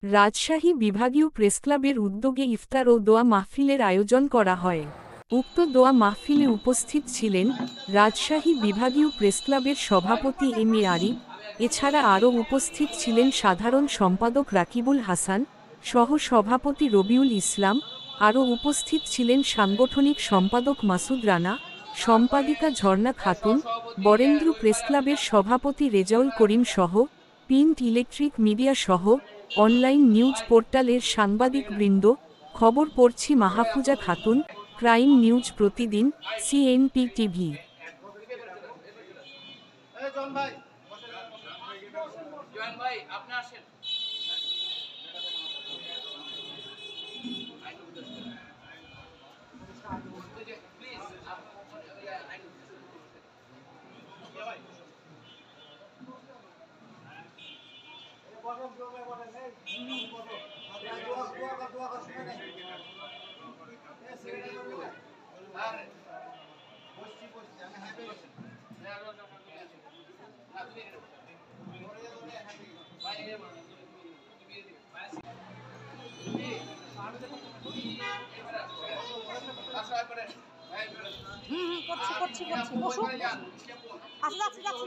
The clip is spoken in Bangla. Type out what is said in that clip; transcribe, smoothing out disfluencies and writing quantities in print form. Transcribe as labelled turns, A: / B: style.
A: রাজশাহী বিভাগীয় প্রেসক্লাবের উদ্যোগে ইফতার ও দোয়া মাহফিলের আয়োজন করা হয়। উক্ত দোয়া মাহফিলে উপস্থিত ছিলেন রাজশাহী বিভাগীয় প্রেসক্লাবের সভাপতি এম এ আরিফ, এছাড়া আরও উপস্থিত ছিলেন সাধারণ সম্পাদক রাকিবুল হাসান, সহ সভাপতি রবিউল ইসলাম, আরও উপস্থিত ছিলেন সাংগঠনিক সম্পাদক মাসুদ রানা, সম্পাদিকা ঝর্ণা খাতুন, বরেন্দ্র প্রেসক্লাবের সভাপতি রেজাউল করিম সহ প্রিন্ট ইলেকট্রিক মিডিয়া সহ অনলাইন নিউজ পোর্টালের সাংবাদিকবৃন্দ। খবর পড়ছি মাহফুজা খাতুন, ক্রাইম নিউজ প্রতিদিন, সিএনপি টিভি।
B: করছি বসো। আচ্ছা যাচ্ছি।